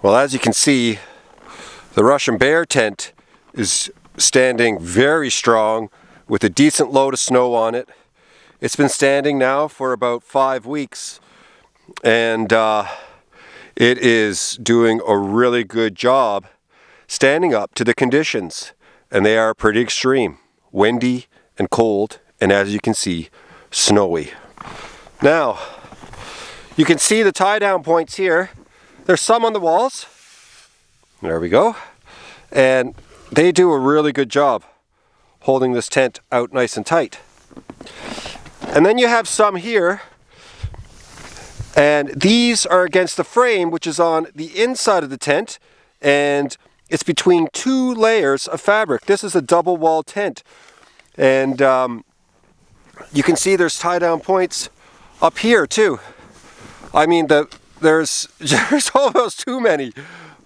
Well, as you can see, the Russian Bear tent is standing very strong with a decent load of snow on it. It's been standing now for about 5 weeks, and it is doing a really good job standing up to the conditions, and they are pretty extreme, windy and cold, and as you can see, snowy. Now, you can see the tie down points here. There's some on the walls. There we go. And they do a really good job holding this tent out nice and tight. And then you have some here, and these are against the frame, which is on the inside of the tent, and it's between 2 layers of fabric. This is a double wall tent, and you can see there's tie down points up here too. I mean, there's almost too many,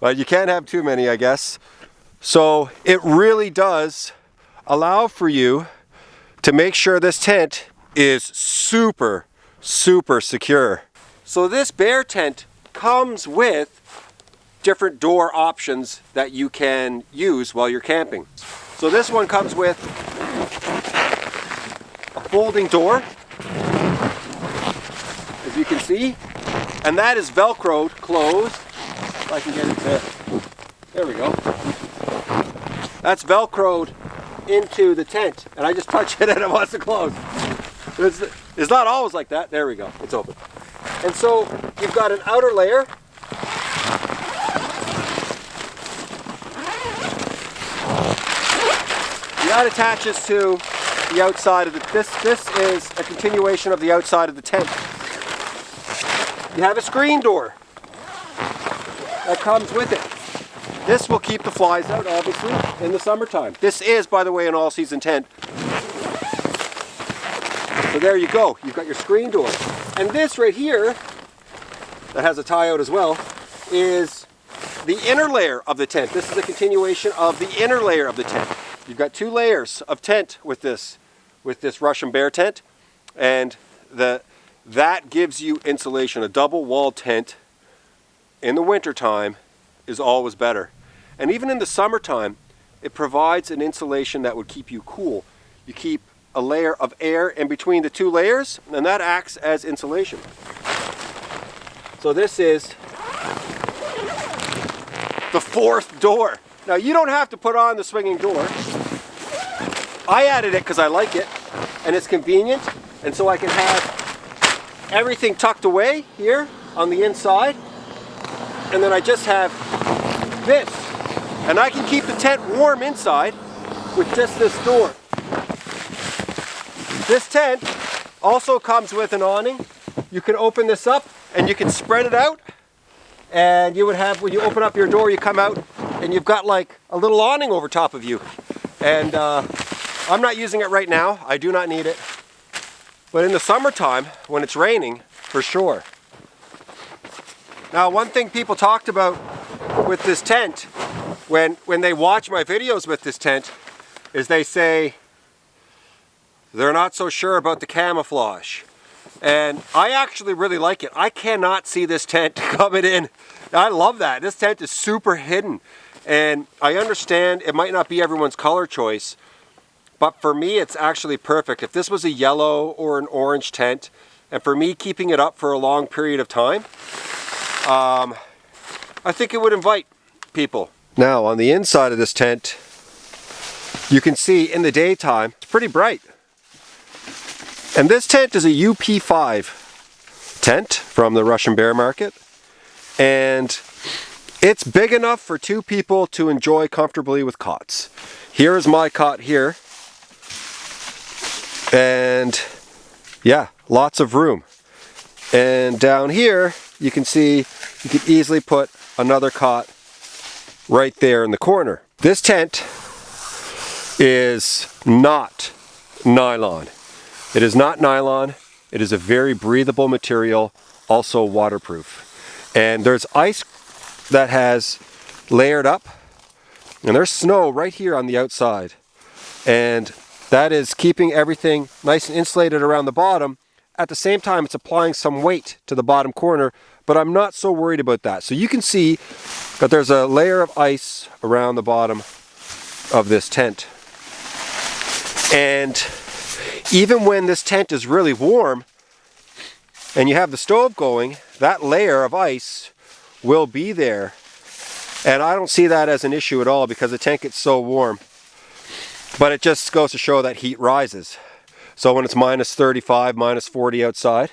but you can't have too many, I guess. So it really does allow for you to make sure this tent is super, super secure. So this bear tent comes with different door options that you can use while you're camping. So this one comes with a folding door, as you can see, and that is Velcroed closed. If I can get it to, there we go. That's Velcroed into the tent, and I just touch it and it wants to close. It's not always like that. There we go, it's open. And so you've got an outer layer. That attaches to the outside of the, this is a continuation of the outside of the tent. You have a screen door that comes with it. This will keep the flies out, obviously, in the summertime. This is, by the way, an all-season tent. So there you go. You've got your screen door. And this right here, that has a tie out as well, is the inner layer of the tent. This is a continuation of the inner layer of the tent. You've got 2 layers of tent with this Russian Bear tent, and that gives you insulation. A double wall tent in the wintertime is always better. And even in the summertime, it provides an insulation that would keep you cool. You keep a layer of air in between the 2 layers, and that acts as insulation. So this is the 4th door. Now you don't have to put on the swinging door. I added it because I like it, and it's convenient, and so I can have everything tucked away here on the inside, and then I just have this, and I can keep the tent warm inside with just this door. This tent also comes with an awning. You can open this up and you can spread it out, and you would have, when you open up your door, you come out and you've got like a little awning over top of you. And I'm not using it right now. I do not need it. But in the summertime, when it's raining, for sure. Now, one thing people talked about with this tent, when they watch my videos with this tent, is they say they're not so sure about the camouflage. And I actually really like it. I cannot see this tent coming in. I love that. This tent is super hidden. And I understand it might not be everyone's color choice, but for me it's actually perfect. If this was a yellow or an orange tent, and for me keeping it up for a long period of time, I think it would invite people. Now on the inside of this tent, you can see in the daytime, it's pretty bright. And this tent is a UP5 tent from the Russian Bear Market. And it's big enough for 2 people to enjoy comfortably with cots. Here is my cot here. And yeah, lots of room. And down here, you can see you could easily put another cot right there in the corner. This tent is not nylon. It is not nylon. It is a very breathable material, also waterproof. And there's ice that has layered up, and there's snow right here on the outside. And that is keeping everything nice and insulated around the bottom. At the same time, it's applying some weight to the bottom corner, but I'm not so worried about that. So you can see But there's a layer of ice around the bottom of this tent. And even when this tent is really warm and you have the stove going, that layer of ice will be there. And I don't see that as an issue at all because the tent gets so warm. But it just goes to show that heat rises. So when it's minus 35, minus 40 outside,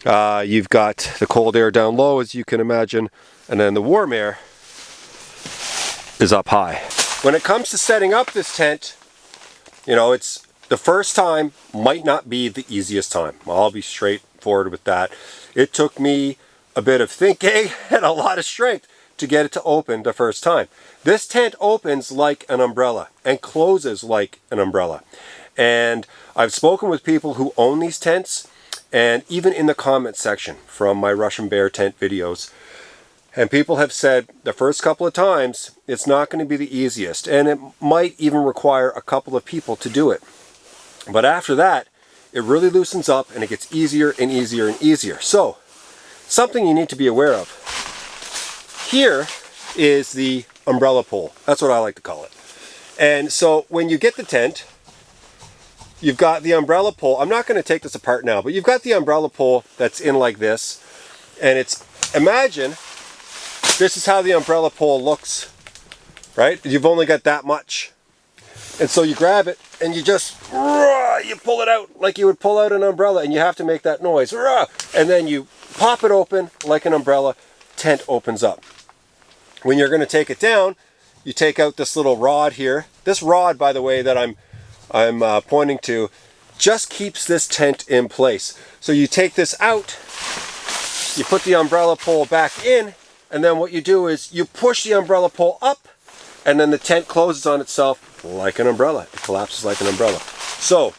you've got the cold air down low, as you can imagine, and then the warm air is up high. When it comes to setting up this tent, you know, it's the first time might not be the easiest time. I'll be straightforward with that. It took me a bit of thinking and a lot of strength to get it to open the first time. This tent opens like an umbrella and closes like an umbrella. And I've spoken with people who own these tents, and even in the comment section from my Russian bear tent videos, and people have said the first couple of times it's not going to be the easiest, and it might even require a couple of people to do it. But after that, it really loosens up and it gets easier and easier and easier. So, something you need to be aware of. Here is the umbrella pole. That's what I like to call it. And so when you get the tent, you've got the umbrella pole. I'm not going to take this apart now, but you've got the umbrella pole that's in like this. And it's, imagine, this is how the umbrella pole looks, right? You've only got that much. And so you grab it and you just, you pull it out like you would pull out an umbrella, and you have to make that noise. And then you pop it open like an umbrella, tent opens up. When you're going to take it down, you take out this little rod here. This rod, by the way, that I'm pointing to, just keeps this tent in place. So you take this out, you put the umbrella pole back in, and then what you do is you push the umbrella pole up, and then the tent closes on itself like an umbrella. It collapses like an umbrella. So,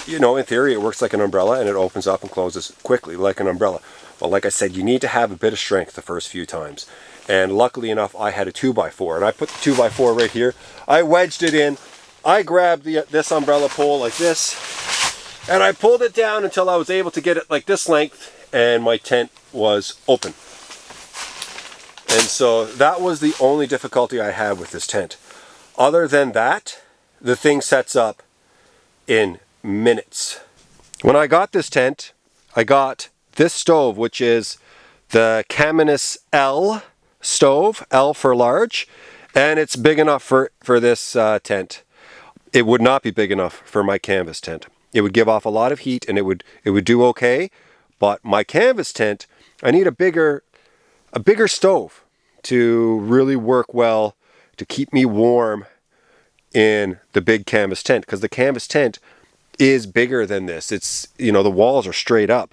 you know, in theory, it works like an umbrella, and it opens up and closes quickly like an umbrella. But like I said, you need to have a bit of strength the first few times. And luckily enough, I had a 2x4, and I put the 2x4 right here. I wedged it in. I grabbed this umbrella pole like this, and I pulled it down until I was able to get it like this length, and my tent was open. And so that was the only difficulty I had with this tent. Other than that, the thing sets up in minutes. When I got this tent, I got this stove, which is the Caminus L stove, L for large, and it's big enough for this tent. It would not be big enough for my canvas tent. It would give off a lot of heat, and it would do okay, but my canvas tent, I need a bigger stove to really work well, to keep me warm in the big canvas tent, because the canvas tent is bigger than this. It's, you know, the walls are straight up.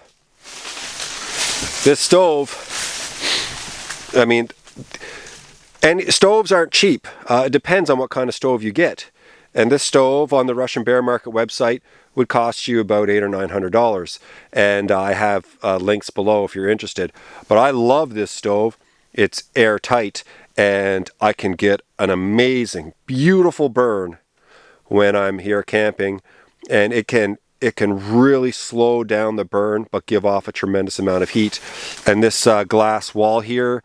This stove, I mean, and stoves aren't cheap. It depends on what kind of stove you get. And this stove on the Russian Bear Market website would cost you about $800 or $900. And I have links below if you're interested. But I love this stove. It's airtight, and I can get an amazing, beautiful burn when I'm here camping. And it can really slow down the burn, but give off a tremendous amount of heat. And this glass wall here,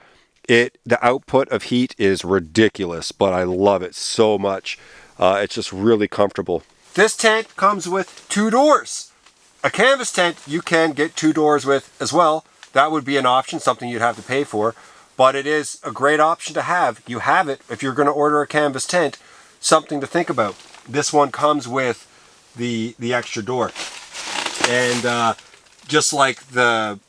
the output of heat is ridiculous, but I love it so much. It's just really comfortable. This tent comes with 2 doors. A canvas tent you can get 2 doors with as well. That would be an option, something you'd have to pay for. But it is a great option to have. You have it if you're going to order a canvas tent. Something to think about. This one comes with the extra door. And just like the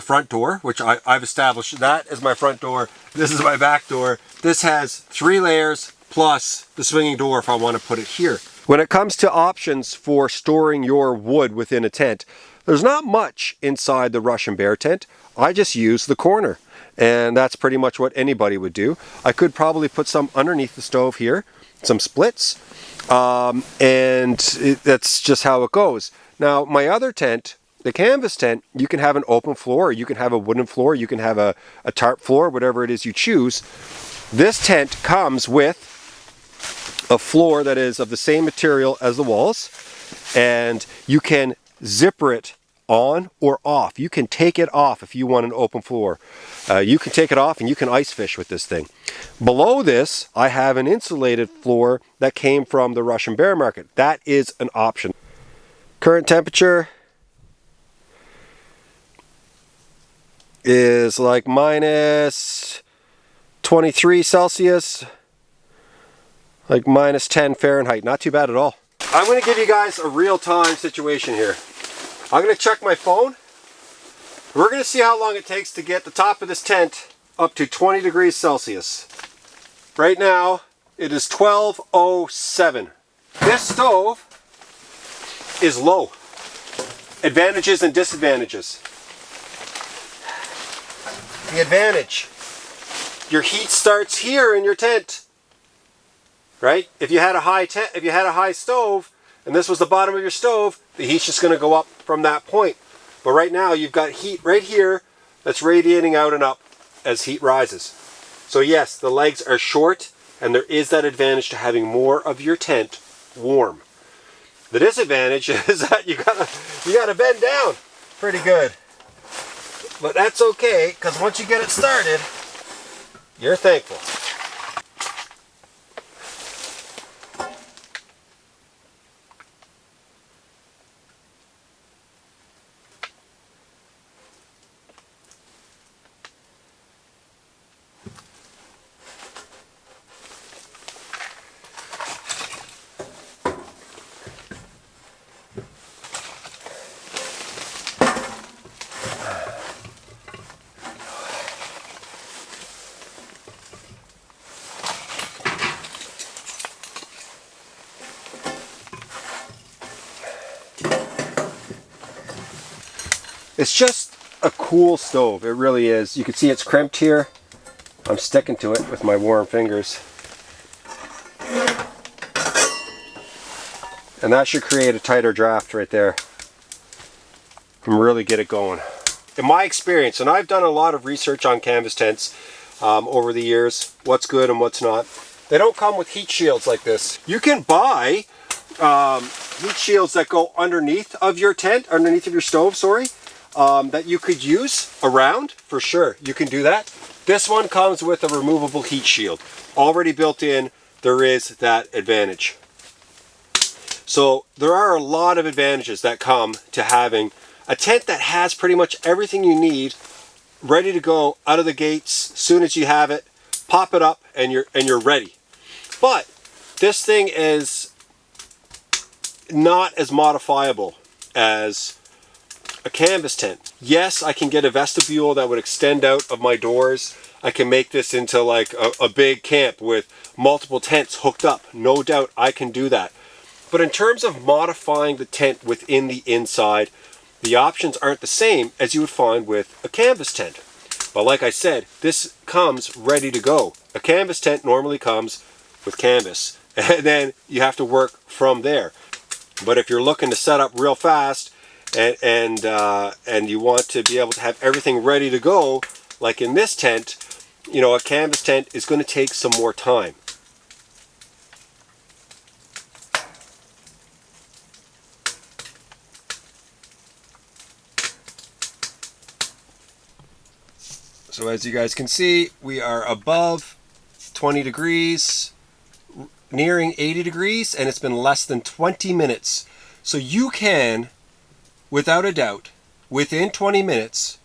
front door, which I've established that as my front door, this is my back door. This has 3 layers plus the swinging door if I want to put it here. When it comes to options for storing your wood within a tent, there's not much inside the Russian Bear tent. I just use the corner, and that's pretty much what anybody would do. I could probably put some underneath the stove here, some splits, and that's just how it goes. Now, my other tent, the canvas tent, you can have an open floor, or you can have a wooden floor, you can have a tarp floor, whatever it is you choose. This tent comes with a floor that is of the same material as the walls, and you can zipper it on or off. You can take it off if you want an open floor. You can take it off and you can ice fish with this thing. Below this, I have an insulated floor that came from the Russian bear market. That is an option. Current temperature is like minus 23 Celsius, like minus 10 Fahrenheit. Not too bad at all. I'm going to give you guys a real-time situation here. I'm going to check my phone. We're going to see how long it takes to get the top of this tent up to 20 degrees Celsius. Right now, it is 12:07. This stove is low. Advantages and disadvantages. The advantage, your heat starts here in your tent, right? If you had a high stove, and this was the bottom of your stove, the heat's just going to go up from that point. But right now, you've got heat right here that's radiating out and up as heat rises. So yes, the legs are short, and there is that advantage to having more of your tent warm. The disadvantage is that you gotta bend down pretty good. But that's okay, because once you get it started, you're thankful. It's just a cool stove, it really is. You can see it's crimped here. I'm sticking to it with my warm fingers. And that should create a tighter draft right there and really get it going. In my experience, and I've done a lot of research on canvas tents over the years, what's good and what's not. They don't come with heat shields like this. You can buy heat shields that go underneath of your tent, underneath of your stove, sorry. That you could use around, for sure. You can do that. This one comes with a removable heat shield. Already built in, there is that advantage. So there are a lot of advantages that come to having a tent that has pretty much everything you need ready to go out of the gates. As soon as you have it, pop it up and you're ready. But this thing is not as modifiable as a canvas tent. Yes, I can get a vestibule that would extend out of my doors. I can make this into like a big camp with multiple tents hooked up. No doubt I can do that. But in terms of modifying the tent within the inside, the options aren't the same as you would find with a canvas tent. But like I said, this comes ready to go. A canvas tent normally comes with canvas, and then you have to work from there. But if you're looking to set up real fast, and you want to be able to have everything ready to go, like in this tent, you know, a canvas tent is going to take some more time. So as you guys can see, we are above 20 degrees, nearing 80 degrees, and it's been less than 20 minutes. So you can, without a doubt, within 20 minutes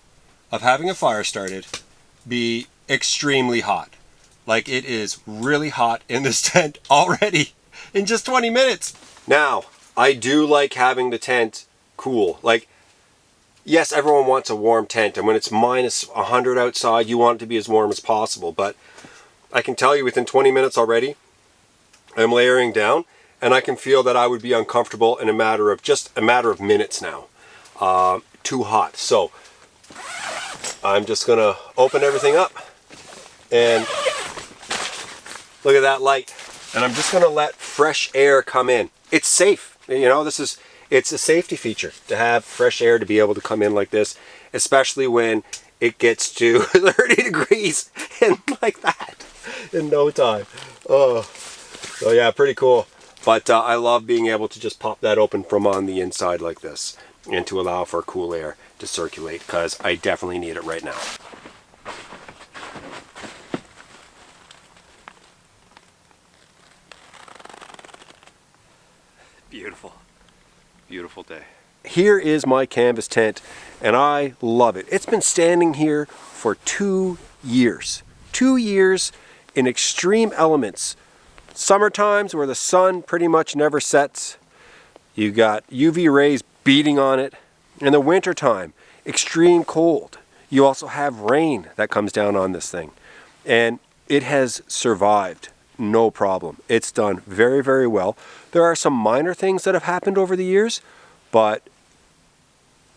of having a fire started, be extremely hot. Like, it is really hot in this tent already in just 20 minutes. Now, I do like having the tent cool. Like, yes, everyone wants a warm tent, and when it's minus 100 outside, you want it to be as warm as possible. But I can tell you within 20 minutes already, I'm layering down, and I can feel that I would be uncomfortable in a matter of minutes now. Too hot. So I'm just gonna open everything up and look at that light, and I'm just gonna let fresh air come in. It's safe, you know, it's a safety feature to have fresh air to be able to come in like this, especially when it gets to 30 degrees and like that in no time. Oh, so yeah, pretty cool. But I love being able to just pop that open from on the inside like this. and to allow for cool air to circulate, because I definitely need it right now. Beautiful, beautiful day. Here is my canvas tent, and I love it. It's been standing here for 2 years. 2 years in extreme elements. Summer times where the sun pretty much never sets. You got UV rays beating on it. In the winter time, extreme cold. You also have rain that comes down on this thing. And it has survived, no problem. It's done very, very well. There are some minor things that have happened over the years, but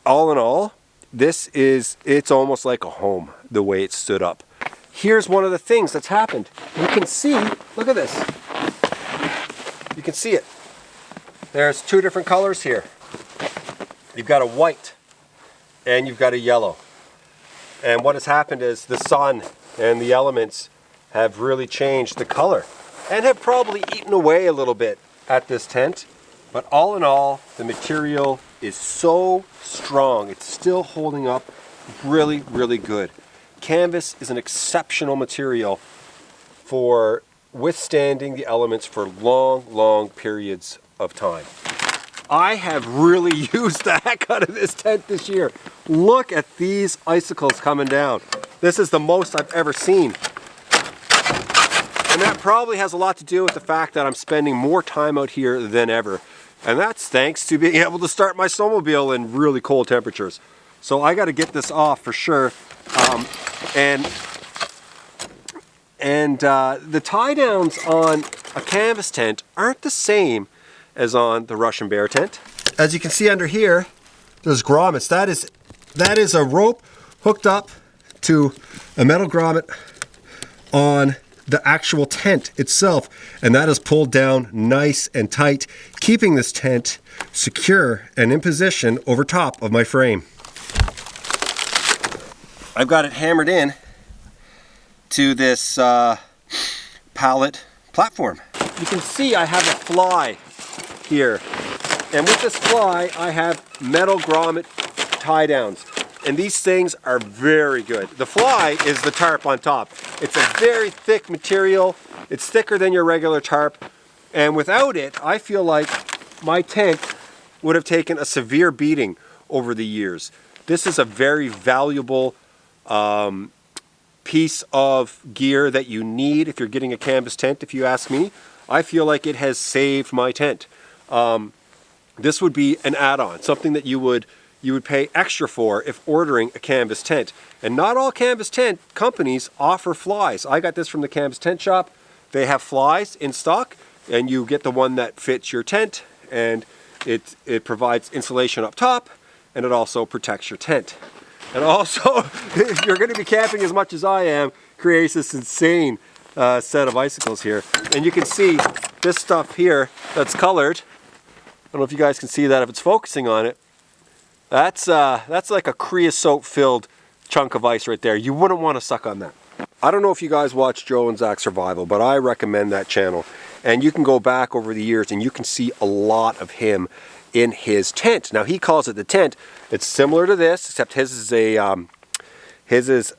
all in all, it's almost like a home, the way it stood up. Here's one of the things that's happened. You can see, look at this. You can see it. There's 2 different colors here. You've got a white and you've got a yellow. And what has happened is the sun and the elements have really changed the color and have probably eaten away a little bit at this tent. But all in all, the material is so strong. It's still holding up really, really good. Canvas is an exceptional material for withstanding the elements for long, long periods of time. I have really used the heck out of this tent this year. Look at these icicles coming down. This is the most I've ever seen. And that probably has a lot to do with the fact that I'm spending more time out here than ever. And that's thanks to being able to start my snowmobile in really cold temperatures. So I got to get this off for sure. The tie downs on a canvas tent aren't the same as on the Russian Bear tent. As you can see under here, there's grommets. That is a rope hooked up to a metal grommet on the actual tent itself, and that is pulled down nice and tight, keeping this tent secure and in position over top of my frame. I've got it hammered in to this pallet platform. You can see I have a fly here, and with this fly I have metal grommet tie downs, and these things are very good. The fly is the tarp on top. It's a very thick material. It's thicker than your regular tarp, and without it I feel like my tent would have taken a severe beating over the years. This is a very valuable piece of gear that you need if you're getting a canvas tent, if you ask me. I feel like it has saved my tent. This would be an add-on, something that you would pay extra for if ordering a canvas tent. And not all canvas tent companies offer flies. I got this from the Canvas Tent Shop. They have flies in stock, and you get the one that fits your tent, and it provides insulation up top, and it also protects your tent. And also, if you're going to be camping as much as I am, creates this insane set of icicles here. And you can see this stuff here that's colored. I don't know if you guys can see that if it's focusing on it. That's like a creosote-filled chunk of ice right there. You wouldn't want to suck on that. I don't know if you guys watch Joe and Zach Survival, but I recommend that channel. And you can go back over the years and you can see a lot of him in his tent. Now he calls it the tent. It's similar to this, except his is a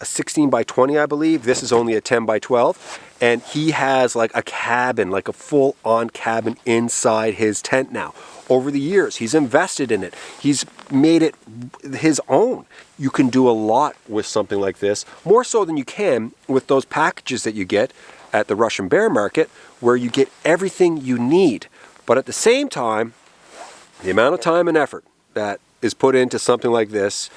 16 by 20, I believe. This is only a 10 by 12. And he has like a cabin, like a full-on cabin inside his tent now. Over the years, he's invested in it. He's made it his own. You can do a lot with something like this, more so than you can with those packages that you get at the Russian Bear Market, where you get everything you need. But at the same time, the amount of time and effort that is put into something like this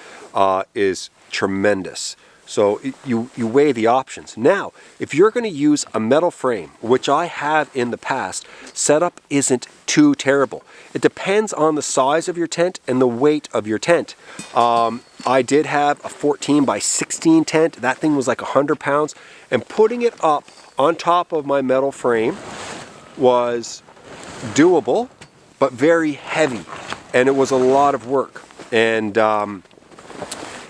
is tremendous. So you weigh the options. Now, if you're going to use a metal frame, which I have in the past, setup isn't too terrible. It depends on the size of your tent and the weight of your tent. I did have a 14 by 16 tent. That thing was like 100 pounds. And putting it up on top of my metal frame was doable, but very heavy. And it was a lot of work. And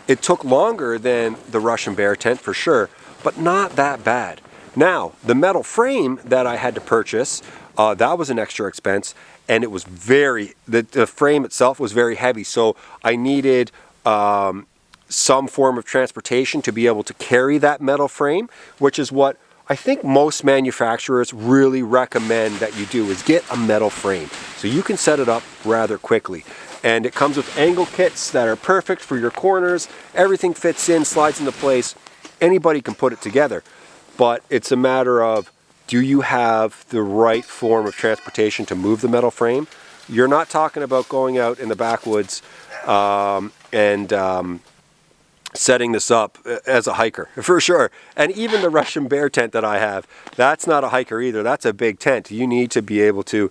it took longer than the Russian Bear tent for sure, but not that bad. Now, the metal frame that I had to purchase That was an extra expense, and it was the frame itself was very heavy, so I needed some form of transportation to be able to carry that metal frame, which is what I think most manufacturers really recommend that you do, is get a metal frame so you can set it up rather quickly. And it comes with angle kits that are perfect for your corners. Everything fits in, slides into place. Anybody can put it together, but it's a matter of, do you have the right form of transportation to move the metal frame? You're not talking about going out in the backwoods and setting this up as a hiker, for sure. And even the Russian bear tent that I have, that's not a hiker either. That's a big tent. You need to be able to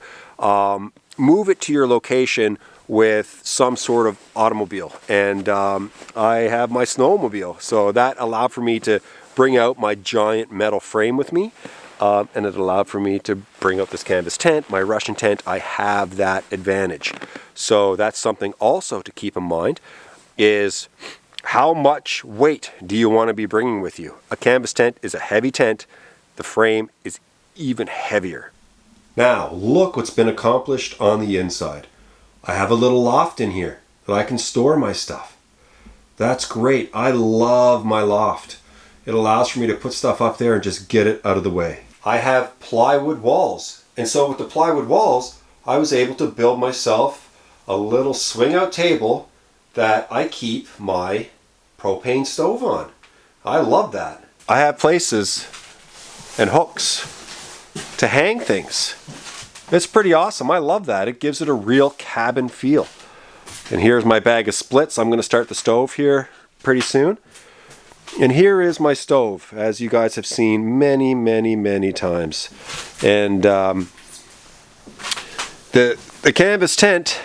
move it to your location with some sort of automobile. And I have my snowmobile, so that allowed for me to bring out my giant metal frame with me. And it allowed for me to bring out this canvas tent, my Russian tent. I have that advantage. So that's something also to keep in mind, is how much weight do you want to be bringing with you? A canvas tent is a heavy tent. The frame is even heavier. Now, look what's been accomplished on the inside. I have a little loft in here that I can store my stuff. That's great. I love my loft. It allows for me to put stuff up there and just get it out of the way. I have plywood walls. And so with the plywood walls, I was able to build myself a little swing out table that I keep my propane stove on. I love that. I have places and hooks to hang things. It's pretty awesome. I love that. It gives it a real cabin feel. And here's my bag of splits. I'm going to start the stove here pretty soon. And here is my stove, as you guys have seen many, many, many times. And the canvas tent,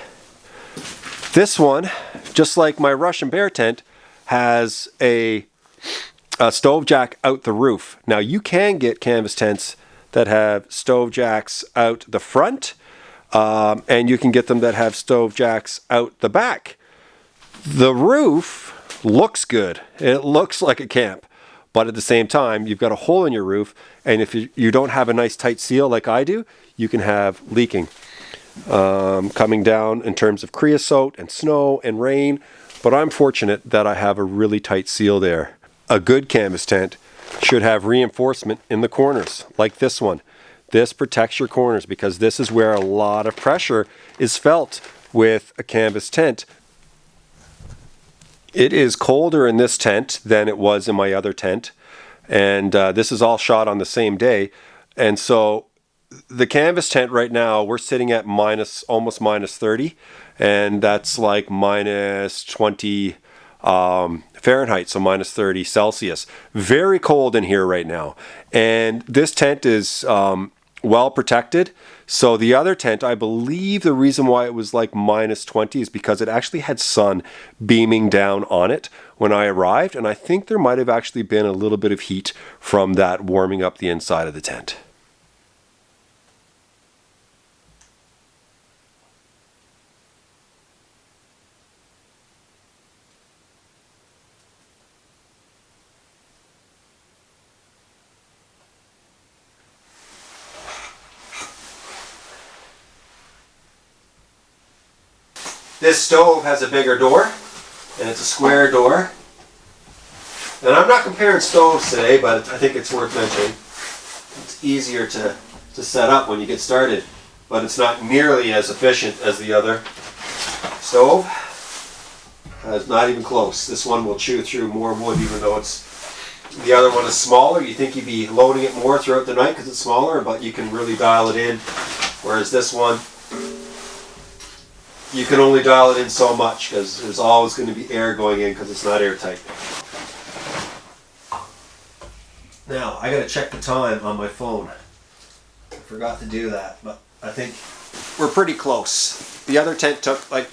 this one, just like my Russian bear tent, has a stove jack out the roof. Now you can get canvas tents that have stove jacks out the front, and you can get them that have stove jacks out the back. The roof looks good. It looks like a camp, but at the same time, you've got a hole in your roof, and if you don't have a nice tight seal like I do, you can have leaking coming down in terms of creosote and snow and rain. But I'm fortunate that I have a really tight seal there. A good canvas tent should have reinforcement in the corners, like this one. This protects your corners because this is where a lot of pressure is felt with a canvas tent. It is colder in this tent than it was in my other tent, and this is all shot on the same day. And so the canvas tent right now, we're sitting at almost minus 30, and that's like minus 20 Fahrenheit, so minus 30 Celsius. Very cold in here right now. And this tent is well protected. So the other tent, I believe the reason why it was like minus 20 is because it actually had sun beaming down on it when I arrived. And I think there might have actually been a little bit of heat from that warming up the inside of the tent. This stove has a bigger door, and it's a square door. And I'm not comparing stoves today, but I think it's worth mentioning. It's easier to set up when you get started, but it's not nearly as efficient as the other stove. It's not even close. This one will chew through more wood, even though the other one is smaller. You think you'd be loading it more throughout the night because it's smaller, but you can really dial it in. Whereas this one, you can only dial it in so much because there's always going to be air going in because it's not airtight. Now, I got to check the time on my phone. I forgot to do that, but I think we're pretty close. The other tent took like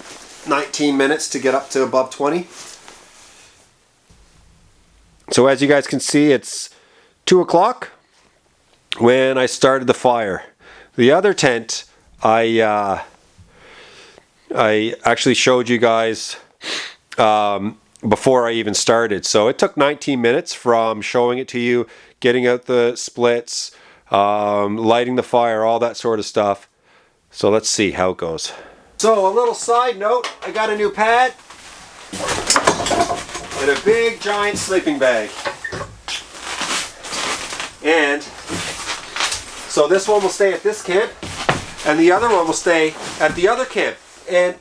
19 minutes to get up to above 20. So as you guys can see, it's 2 o'clock when I started the fire. The other tent, I actually showed you guys before I even started. So it took 19 minutes from showing it to you, getting out the splits, lighting the fire, all that sort of stuff. So let's see how it goes. So a little side note, I got a new pad and a big giant sleeping bag. And so this one will stay at this camp and the other one will stay at the other camp. And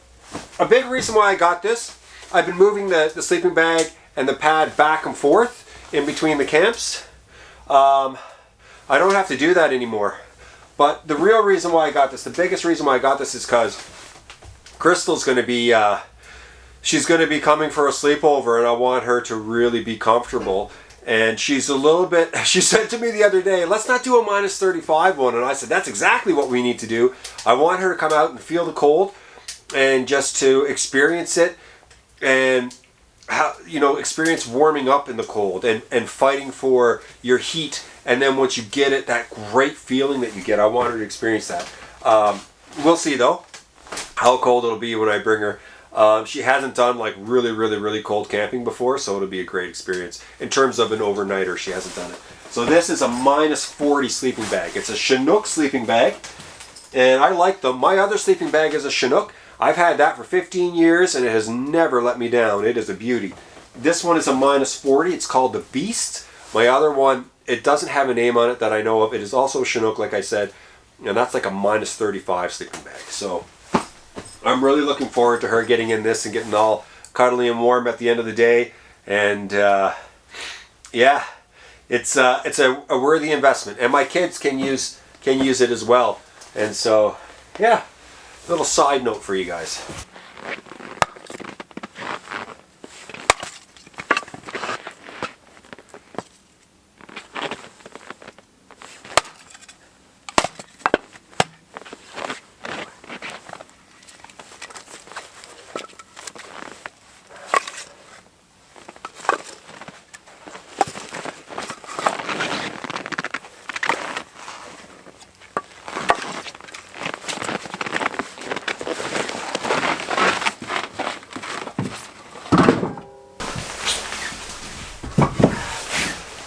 a big reason why I got this, I've been moving the sleeping bag and the pad back and forth in between the camps. I don't have to do that anymore. But the real reason why I got this, the biggest reason why I got this is because Crystal's going to be, she's going to be coming for a sleepover and I want her to really be comfortable. And she's a little bit, she said to me the other day, let's not do a -35 one. And I said, that's exactly what we need to do. I want her to come out and feel the cold and just to experience it and how, you know, experience warming up in the cold and fighting for your heat. And then once you get it, that great feeling that you get, I want her to experience that. We'll see though how cold it'll be when I bring her. She hasn't done like really cold camping before, so it'll be a great experience. In terms of an overnighter, she hasn't done it. So this is a -40 sleeping bag. It's a Chinook sleeping bag, and I like them. My other sleeping bag is a Chinook. I've had that for 15 years, and it has never let me down. It is a beauty. This one is a -40. It's called the Beast. My other one, it doesn't have a name on it that I know of. It is also a Chinook, like I said, and that's like a -35 sleeping bag. So I'm really looking forward to her getting in this and getting all cuddly and warm at the end of the day. And yeah, it's a worthy investment, and my kids can use it as well. And so yeah, little side note for you guys.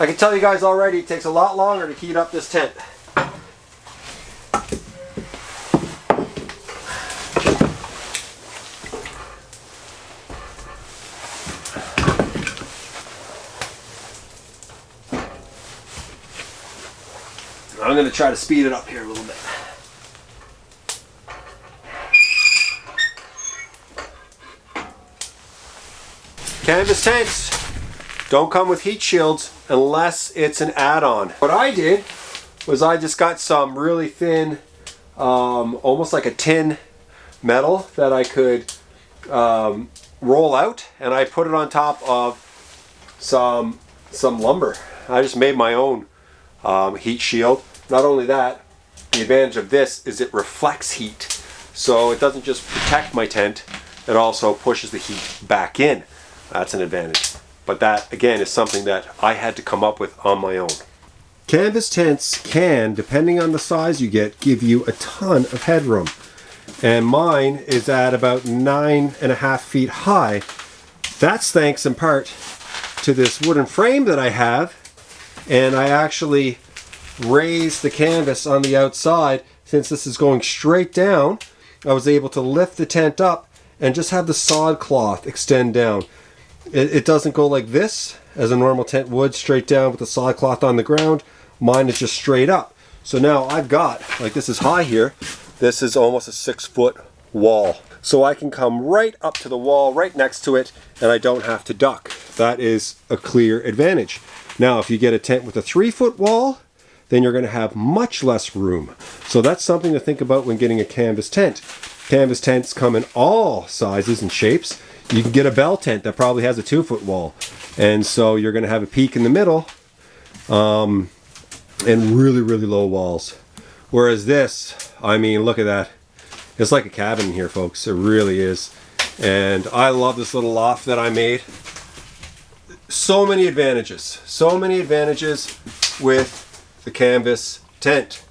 I can tell you guys already, it takes a lot longer to heat up this tent. I'm going to try to speed it up here a little bit. Canvas tents don't come with heat shields unless it's an add-on. What I did was I just got some really thin, almost like a tin metal that I could roll out, and I put it on top of some lumber. I just made my own heat shield. Not only that, the advantage of this is it reflects heat. So it doesn't just protect my tent, it also pushes the heat back in. That's an advantage. But that, again, is something that I had to come up with on my own. Canvas tents can, depending on the size you get, give you a ton of headroom. And mine is at about 9.5 feet high. That's thanks in part to this wooden frame that I have. And I actually raised the canvas on the outside. Since this is going straight down, I was able to lift the tent up and just have the sod cloth extend down. It doesn't go like this, as a normal tent would, straight down with the sod cloth on the ground. Mine is just straight up. So now I've got, like this is high here, this is almost a 6-foot wall. So I can come right up to the wall, right next to it, and I don't have to duck. That is a clear advantage. Now if you get a tent with a 3-foot wall, then you're going to have much less room. So that's something to think about when getting a canvas tent. Canvas tents come in all sizes and shapes. You can get a bell tent that probably has a 2-foot wall. And so you're going to have a peak in the middle and really low walls. Whereas this, I mean, look at that. It's like a cabin in here, folks. It really is. And I love this little loft that I made. So many advantages. So many advantages with the canvas tent.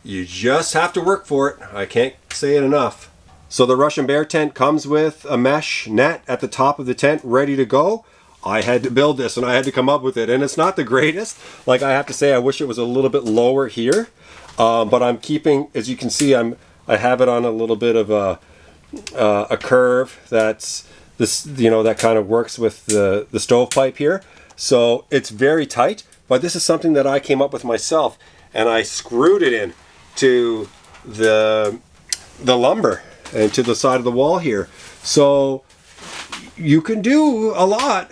You just have to work for it. I can't say it enough. So the Russian Bear tent comes with a mesh net at the top of the tent ready to go. I had to build this and I had to come up with it, and it's not the greatest. Like, I have to say, I wish it was a little bit lower here, but I'm keeping, as you can see, I have it on a little bit of a curve that's this, that kind of works with the stovepipe here. So it's very tight, but this is something that I came up with myself, and I screwed it in to the lumber and to the side of the wall here. So you can do a lot,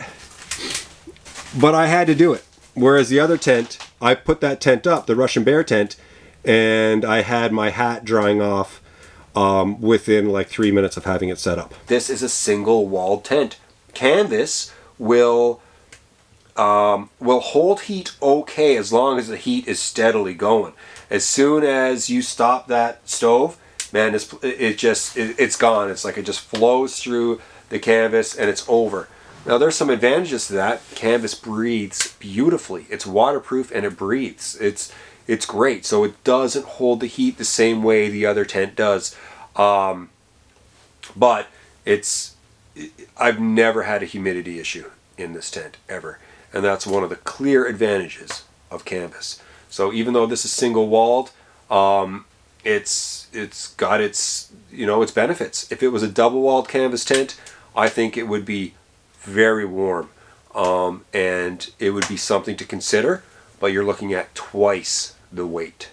but I had to do it. Whereas the other tent, I put that tent up, the Russian Bear tent, and I had my hat drying off within like 3 minutes of having it set up. This is a single walled tent. Canvas will hold heat okay as long as the heat is steadily going. As soon as you stop that stove, man, it's gone. It's like it just flows through the canvas and it's over. Now there's some advantages to that. Canvas breathes beautifully. It's waterproof and it breathes. It's great. So it doesn't hold the heat the same way the other tent does. But I've never had a humidity issue in this tent ever. And that's one of the clear advantages of canvas. So even though this is single walled, it's got its benefits. If it was a double walled canvas tent, I think it would be very warm, and it would be something to consider, but you're looking at twice the weight.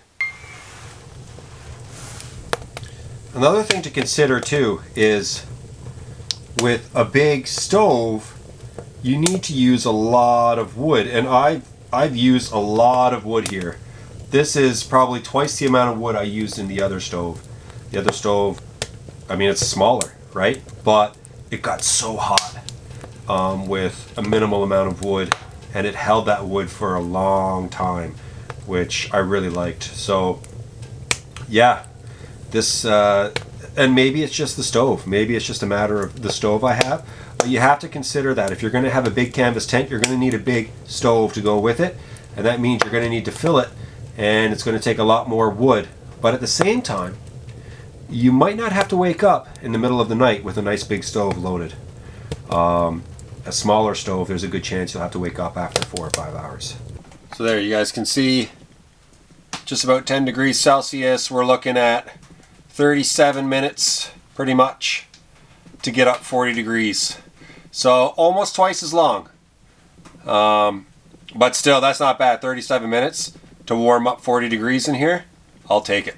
Another thing to consider too is with a big stove, you need to use a lot of wood, and I've used a lot of wood here. This is probably twice the amount of wood I used in the other stove. The other stove, I mean, it's smaller, right? But it got so hot with a minimal amount of wood, and it held that wood for a long time, which I really liked. So yeah, this and maybe it's just the stove. Maybe it's just a matter of the stove I have. But you have to consider that if you're going to have a big canvas tent, you're going to need a big stove to go with it, and that means you're going to need to fill it, and it's going to take a lot more wood. But at the same time, you might not have to wake up in the middle of the night with a nice big stove loaded. A smaller stove, there's a good chance you'll have to wake up after 4 or 5 hours. So there, you guys can see just about 10 degrees Celsius. We're looking at 37 minutes pretty much to get up 40 degrees. So almost twice as long. But still, that's not bad. 37 minutes to warm up 40 degrees in here. I'll take it.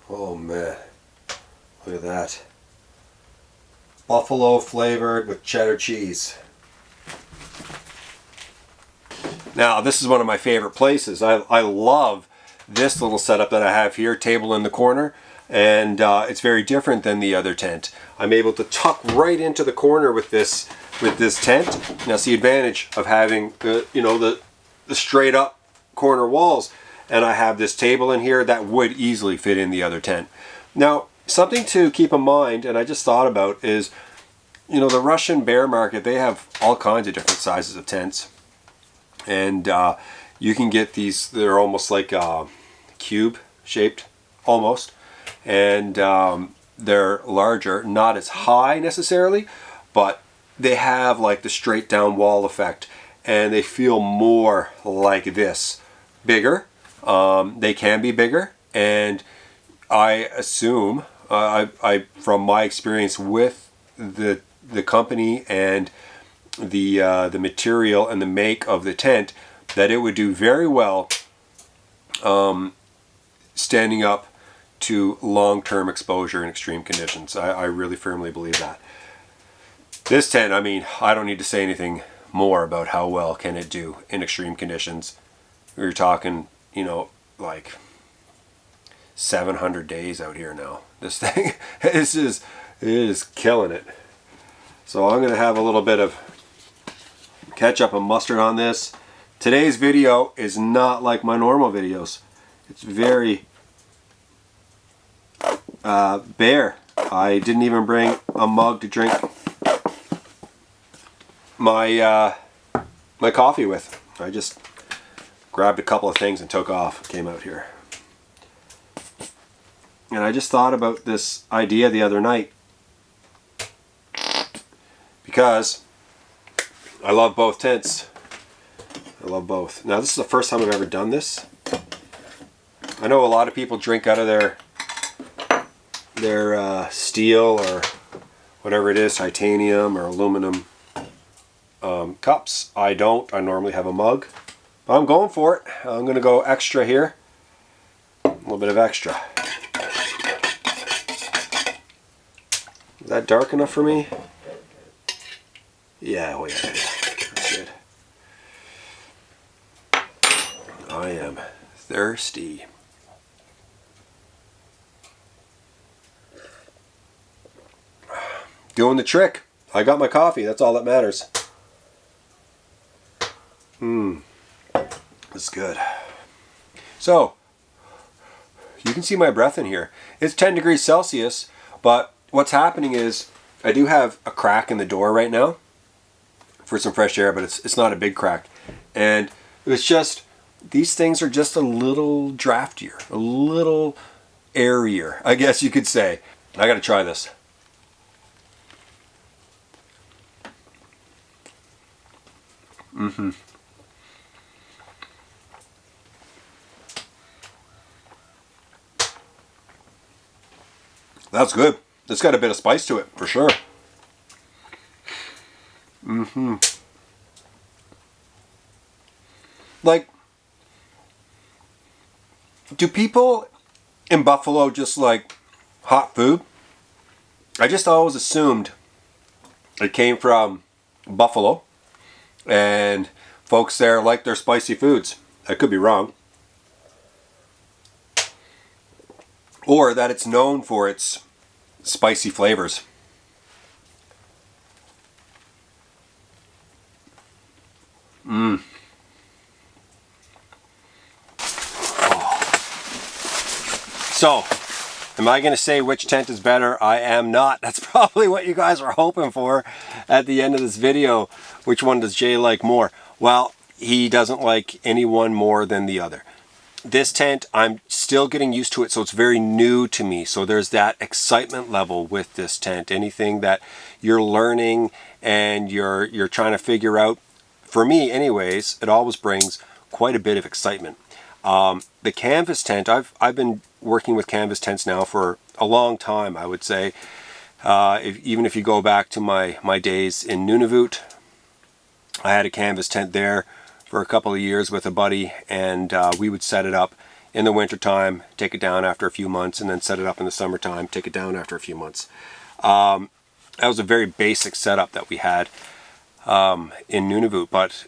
Oh man, look at that. Buffalo flavored with cheddar cheese. Now this is one of my favorite places. I love this little setup that I have here, table in the corner, and it's very different than the other tent. I'm able to tuck right into the corner with this tent. Now that's the advantage of having the straight up corner walls. And I have this table in here that would easily fit in the other tent. Now, something to keep in mind, and I just thought about, is, the Russian Bear market, they have all kinds of different sizes of tents. And you can get these, they're almost like cube shaped, almost. And they're larger, not as high necessarily, but they have like the straight down wall effect. And they feel more like this, bigger. They can be bigger, and I assume, from my experience with the company and the material and the make of the tent, that it would do very well standing up to long-term exposure in extreme conditions. I really firmly believe that. This tent, I mean, I don't need to say anything more about how well can it do in extreme conditions. We're talking, like 700 days out here now. This thing is killing it. So I'm going to have a little bit of ketchup and mustard on this. Today's video is not like my normal videos. It's very bare. I didn't even bring a mug to drink my my coffee with. I just grabbed a couple of things and took off. Came out here. And I just thought about this idea the other night because I love both tents. I love both. Now this is the first time I've ever done this. I know a lot of people drink out of their steel or whatever it is, titanium or aluminum cups. I don't. I normally have a mug. But I'm going for it. I'm going to go extra here. A little bit of extra. Is that dark enough for me? Yeah, oh yeah, that's good. I am thirsty. Doing the trick. I got my coffee, that's all that matters. That's good. So, you can see my breath in here. It's 10 degrees Celsius, but what's happening is I do have a crack in the door right now for some fresh air, but it's not a big crack. And it's just, these things are just a little draftier, a little airier, I guess you could say. I gotta try this. That's good. It's got a bit of spice to it, for sure. Like, do people in Buffalo just like hot food? I just always assumed it came from Buffalo and folks there like their spicy foods. I could be wrong. Or that it's known for its spicy flavors. So, am I going to say which tent is better? I am not. That's probably what you guys are hoping for at the end of this video. Which one does Jay like more? Well, he doesn't like any one more than the other. This tent, I'm still getting used to it, so it's very new to me. So there's that excitement level with this tent. Anything that you're learning and you're trying to figure out, for me anyways, it always brings quite a bit of excitement. The canvas tent, I've been working with canvas tents now for a long time, I would say. Even if you go back to my days in Nunavut, I had a canvas tent there for a couple of years with a buddy, and we would set it up in the wintertime, take it down after a few months, and then set it up in the summertime, take it down after a few months. That was a very basic setup that we had in Nunavut, but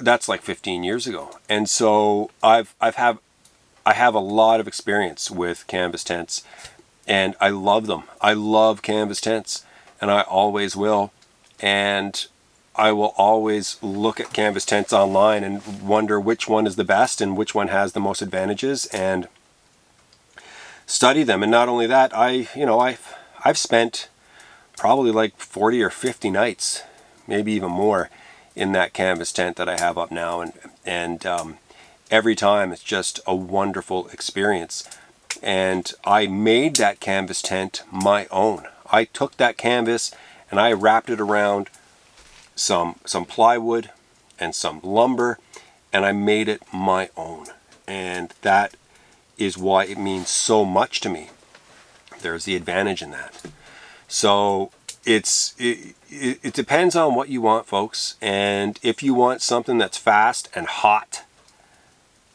that's like 15 years ago. And so I have a lot of experience with canvas tents, and I love them. I love canvas tents, and I always will. And I will always look at canvas tents online and wonder which one is the best and which one has the most advantages, and study them. And not only that, I've spent probably like 40 or 50 nights, maybe even more, in that canvas tent that I have up now, and every time it's just a wonderful experience. And I made that canvas tent my own. I took that canvas and I wrapped it around some plywood and some lumber, and I made it my own. And that is why it means so much to me. There's the advantage in that. So it depends on what you want, folks. And if you want something that's fast and hot,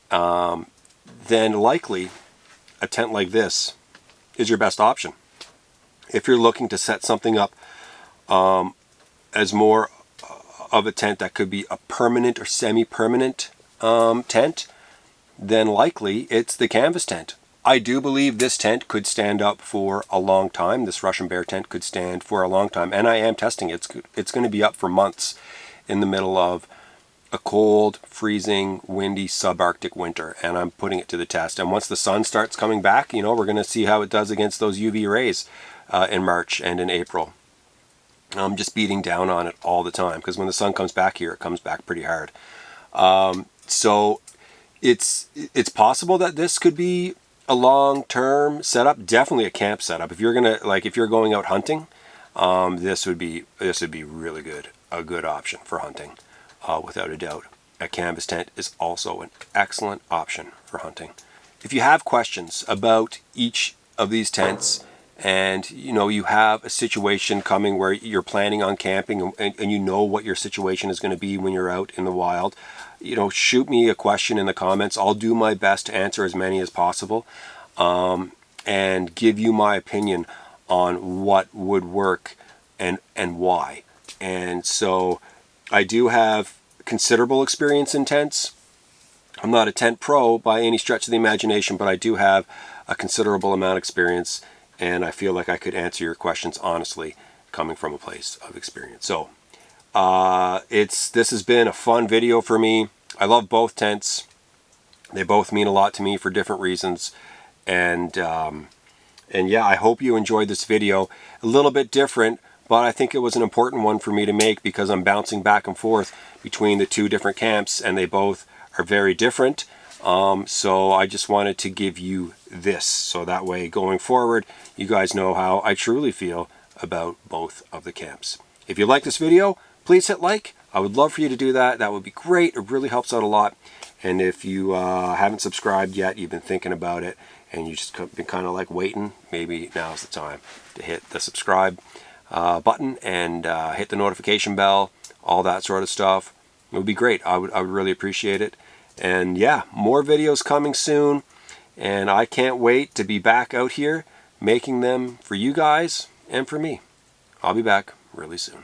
then likely a tent like this is your best option. If you're looking to set something up as more of a tent that could be a permanent or semi-permanent tent, then likely it's the canvas tent. I do believe this tent could stand up for a long time. This Russian Bear tent could stand for a long time, and I am testing it. It's going to be up for months. in the middle of a cold, freezing, windy, subarctic winter, and I'm putting it to the test. And once the sun starts coming back, you know, we're going to see how it does against those UV rays in March and in April. I'm just beating down on it all the time, because when the sun comes back here, it comes back pretty hard. So it's possible that this could be a long-term setup, definitely a camp setup. If you're going out hunting, this would be really good, a good option for hunting. Without a doubt. A canvas tent is also an excellent option for hunting. If you have questions about each of these tents, and you know you have a situation coming where you're planning on camping, and you know what your situation is going to be when you're out in the wild, you know, shoot me a question in the comments. I'll do my best to answer as many as possible, and give you my opinion on what would work and why. And so I do have considerable experience in tents. I'm not a tent pro by any stretch of the imagination, but I do have a considerable amount of experience, and I feel like I could answer your questions honestly, coming from a place of experience. So this has been a fun video for me. I love both tents. They both mean a lot to me for different reasons, and yeah, I hope you enjoyed this video. A little bit different, but I think it was an important one for me to make, because I'm bouncing back and forth between the two different camps, and they both are very different. So I just wanted to give you this, so that way going forward, you guys know how I truly feel about both of the camps. If you like this video, please hit like. I would love for you to do that. That would be great. It really helps out a lot. And if you haven't subscribed yet, you've been thinking about it, and you've just been kind of like waiting, maybe now's the time to hit the subscribe button and hit the notification bell, all that sort of stuff. It would be great. I would really appreciate it. And yeah, more videos coming soon, and I can't wait to be back out here making them for you guys and for me. I'll be back really soon.